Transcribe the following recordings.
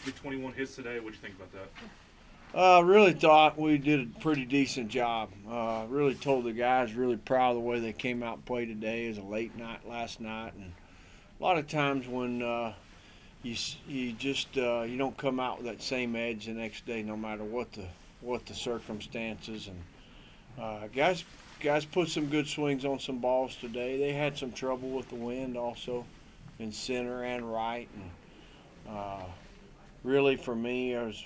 Did 21 hits today. What'd you think about that? I really thought we did a pretty decent job. Really told the guys really proud of the way they came out and played today. It was a late night last night, and a lot of times when you don't come out with that same edge the next day, no matter what the circumstances. And guys put some good swings on some balls today. They had some trouble with the wind also, in center and right, and really for me, I was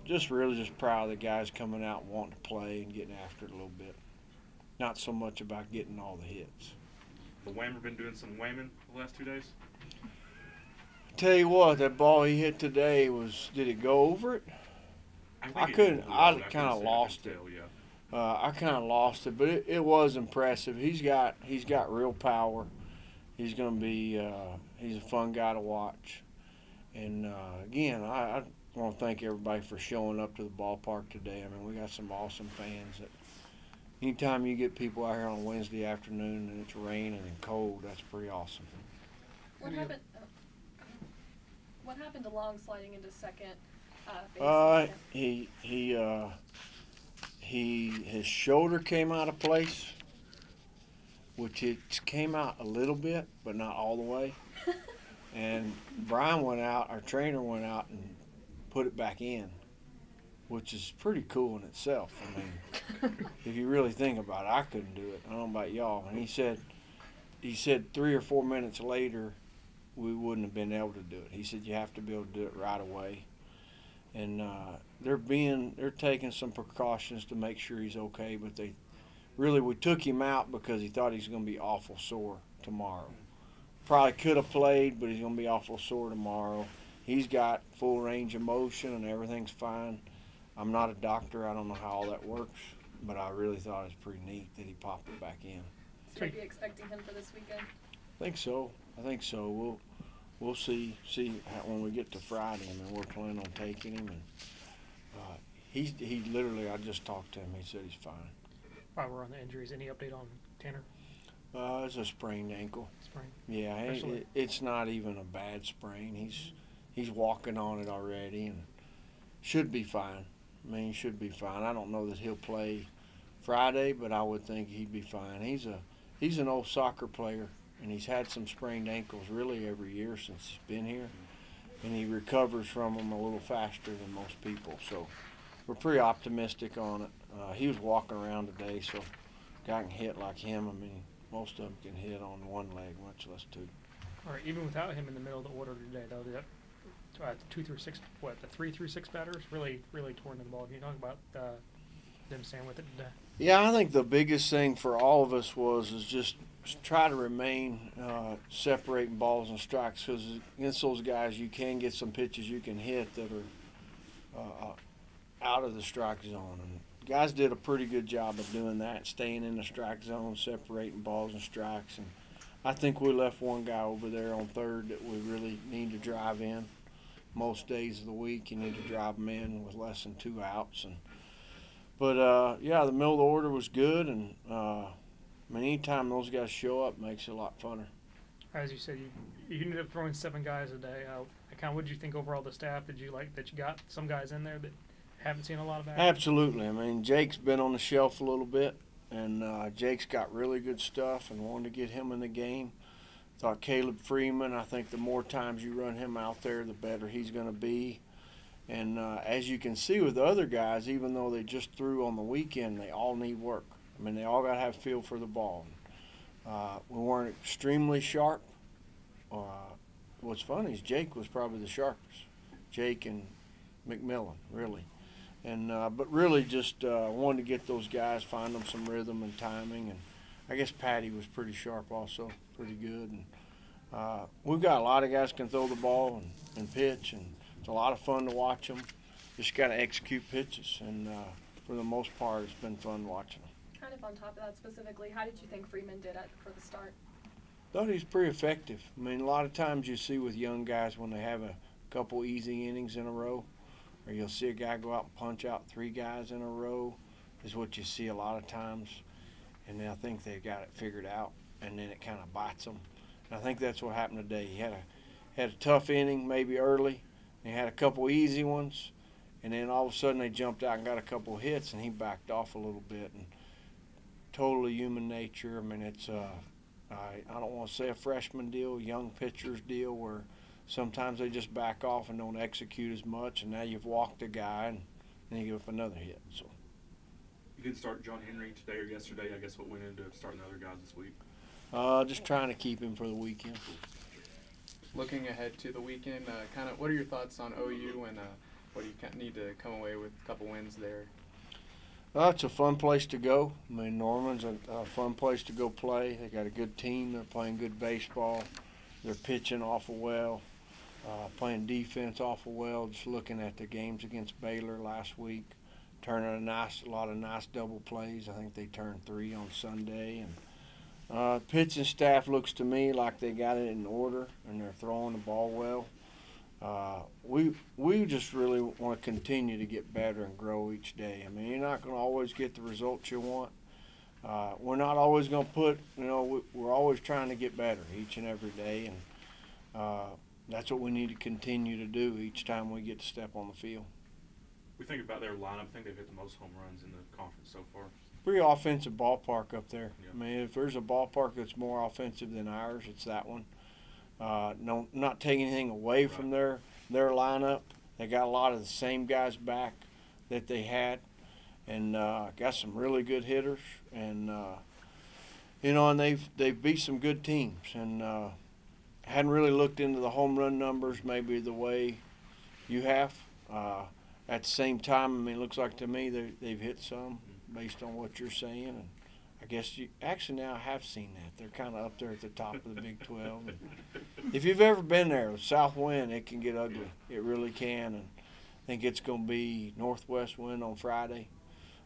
just proud of the guys coming out and wanting to play and getting after it a little bit. Not so much about getting all the hits. The Whammer been doing some whamming the last 2 days? Tell you what, that ball he hit today did it go over it? I kind of lost it. I kind of lost it, but it was impressive. He's got real power. He's going to be he's a fun guy to watch. And again, I want to thank everybody for showing up to the ballpark today. I mean, we got some awesome fans. Anytime you get people out here on a Wednesday afternoon and it's raining and cold, that's pretty awesome. What happened? What happened to Long sliding into second base? His shoulder came out of place, which it came out a little bit, but not all the way. And Brian our trainer went out and put it back in, which is pretty cool in itself. I mean, if you really think about it, I couldn't do it. I don't know about y'all. And he said 3 or 4 minutes later, we wouldn't have been able to do it. He said you have to be able to do it right away. And they're taking some precautions to make sure he's okay. But we took him out because he thought he's going to be awful sore tomorrow. Probably could have played, but he's going to be awful sore tomorrow. He's got full range of motion and everything's fine. I'm not a doctor. I don't know how all that works, but I really thought it was pretty neat that he popped it back in. Should we be expecting him for this weekend? I think so. We'll see when we get to Friday. I mean, we're planning on taking him, and he literally, I just talked to him. He said he's fine. While we're on the injuries, any update on Tanner? It's a sprained ankle. Sprain? Yeah, it's not even a bad sprain. He's walking on it already and should be fine. I mean, he should be fine. I don't know that he'll play Friday, but I would think he'd be fine. He's an old soccer player, and he's had some sprained ankles really every year since he's been here, and he recovers from them a little faster than most people. So we're pretty optimistic on it. He was walking around today, so a guy can hit like him. I mean, most of them can hit on one leg, much less two. All right, even without him in the middle of the order today, though, the 2 through 6, the 3 through 6 batters really tore into the ball. Can you talk about them staying with it today? Yeah, I think the biggest thing for all of us is just try to remain separating balls and strikes, because against those guys you can get some pitches you can hit that are out of the strike zone. And guys did a pretty good job of doing that, staying in the strike zone, separating balls and strikes. And I think we left one guy over there on third that we really need to drive in. Most days of the week you need to drive them in with less than 2 outs. But the middle of the order was good, and anytime those guys show up makes it a lot funner. As you said, you ended up throwing 7 guys a day. What did you think overall the staff? Did you like that you got some guys in there that haven't seen a lot of action? Absolutely. I mean, Jake's been on the shelf a little bit, and Jake's got really good stuff and wanted to get him in the game. Thought Caleb Freeman, I think the more times you run him out there, the better he's going to be. And as you can see with the other guys, even though they just threw on the weekend, they all need work. I mean, they all got to have feel for the ball. We weren't extremely sharp. What's funny is Jake was probably the sharpest. Jake and McMillan, really. And but really just wanted to get those guys, find them some rhythm and timing. And I guess Patty was pretty sharp also, pretty good. And we've got a lot of guys can throw the ball and pitch, and it's a lot of fun to watch them. Just got to execute pitches, and for the most part, it's been fun watching them. Kind of on top of that specifically, how did you think Freeman did for the start? Thought he was pretty effective. I mean, a lot of times you see with young guys when they have a couple easy innings in a row, or you'll see a guy go out and punch out 3 guys in a row, is what you see a lot of times. And I think they got it figured out, and then it kind of bites them. And I think that's what happened today. had a tough inning maybe early. They had a couple easy ones, and then all of a sudden they jumped out and got a couple of hits, and he backed off a little bit. And totally human nature. I mean, it's I don't want to say a freshman deal, young pitchers deal, where sometimes they just back off and don't execute as much, and now you've walked a guy and then you give up another hit. So You didn't start John Henry today or yesterday. I guess what went into starting the other guys this week? just trying to keep him for the weekend. Looking ahead to the weekend, kind of what are your thoughts on OU and what do you need to come away with a couple wins there? It's a fun place to go. I mean, Norman's a fun place to go play. They got a good team. They're playing good baseball. They're pitching awful well, playing defense awful well. Just looking at the games against Baylor last week, turning a lot of nice double plays. I think they turned 3 on Sunday. And pitching staff looks to me like they got it in order and they're throwing the ball well. We just really want to continue to get better and grow each day. I mean, you're not going to always get the results you want. We're not always going to put, we're always trying to get better each and every day, and that's what we need to continue to do each time we get to step on the field. We think about their lineup. I think they've hit the most home runs in the conference so far. Pretty offensive ballpark up there. Yeah. I mean, if there's a ballpark that's more offensive than ours, it's that one. No, not taking anything away from their lineup. They got a lot of the same guys back that they had, and got some really good hitters, and and they've beat some good teams, and hadn't really looked into the home run numbers maybe the way you have. At the same time, I mean, it looks like to me they've hit some based on what you're saying, and I guess you actually now have seen that. They're kind of up there at the top of the Big 12. And if you've ever been there, with south wind, it can get ugly. It really can. And I think it's going to be northwest wind on Friday.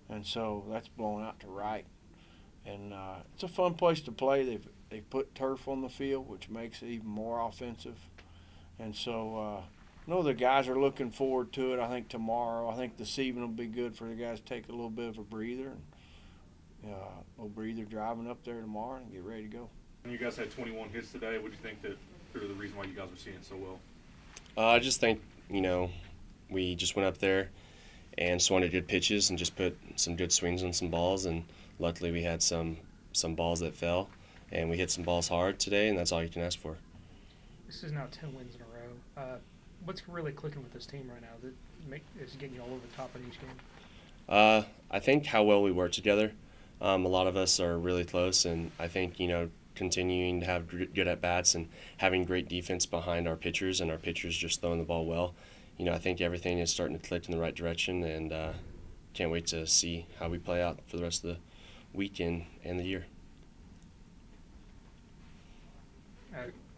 And so that's blowing out to right. And it's a fun place to play. They've put turf on the field, which makes it even more offensive. And so the guys are looking forward to it. I think tomorrow, I think this evening will be good for the guys to take a little bit of a breather. And, a little breather driving up there tomorrow and get ready to go. You guys had 21 hits today. What do you think that are the reason why you guys are seeing it so well? I just think, we just went up there and swung good pitches and just put some good swings on some balls, and luckily we had some balls that fell, and we hit some balls hard today, and that's all you can ask for. This is now 10 wins in a row. What's really clicking with this team right now? Is it getting you all over the top in each game? I think how well we work together. A lot of us are really close, and I think, continuing to have good at-bats and having great defense behind our pitchers and our pitchers just throwing the ball well, I think everything is starting to click in the right direction, and can't wait to see how we play out for the rest of the weekend and the year.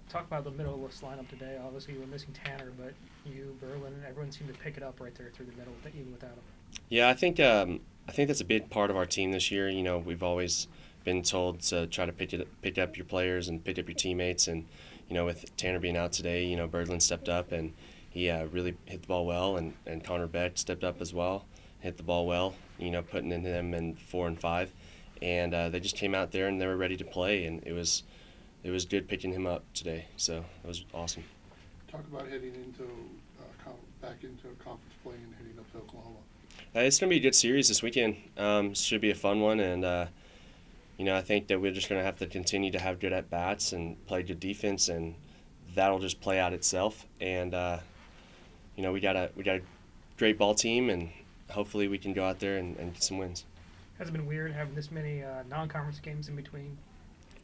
Talk about the middle of this lineup today. Obviously, we're missing Tanner, but you, Berlin, and everyone seemed to pick it up right there through the middle, even without him. Yeah, I think that's a big part of our team this year. We've always been told to try to pick up your players and pick up your teammates, and with Tanner being out today, Berglund stepped up and he really hit the ball well, and Connor Beck stepped up as well, hit the ball well, putting in them in 4 and 5, and they just came out there and they were ready to play, and it was good picking him up today, so it was awesome. Talk about heading into back into conference play and heading up to Oklahoma. It's going to be a good series this weekend. Should be a fun one, and I think that we're just going to have to continue to have good at-bats and play good defense, and that'll just play out itself. And we got a great ball team, and hopefully we can go out there and get some wins. Has it been weird having this many non-conference games in between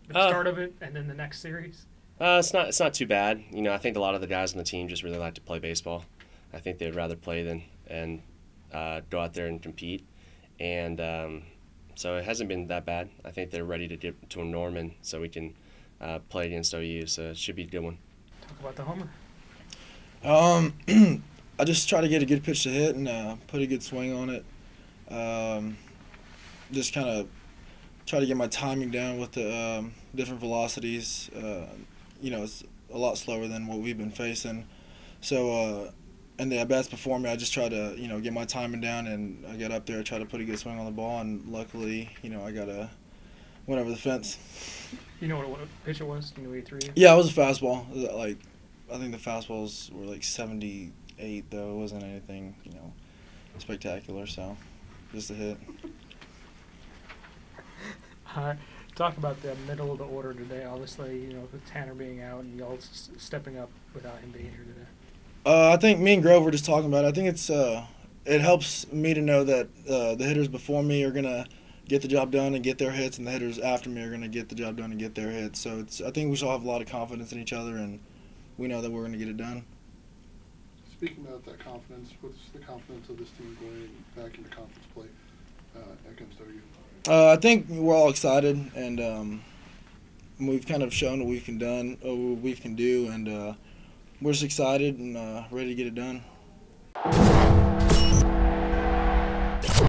the start of it and then the next series? It's not too bad. I think a lot of the guys on the team just really like to play baseball. I think they'd rather play than go out there and compete, and so it hasn't been that bad. I think they're ready to get to Norman so we can play against OU, so it should be a good one. Talk about the homer. I just try to get a good pitch to hit and put a good swing on it. Just kind of try to get my timing down with the different velocities. It's a lot slower than what we've been facing. So, and the at-bats before me, I just try to, get my timing down, and I get up there, try to put a good swing on the ball, and luckily, I went over the fence. You know what pitch it was? You know what he threw you? Yeah, it was a fastball. Like, I think the fastballs were like 78, though. It wasn't anything, spectacular. So, just a hit. Talk about the middle of the order today. Obviously, with Tanner being out and y'all stepping up without him being here today. I think me and Grove were just talking about it. I think it helps me to know that the hitters before me are gonna get the job done and get their hits, and the hitters after me are gonna get the job done and get their hits. So I think we should all have a lot of confidence in each other, and we know that we're gonna get it done. Speaking about that confidence, what's the confidence of this team going back into conference play against OU? I think we're all excited, and we've kind of shown what we can do, and we're just excited and ready to get it done.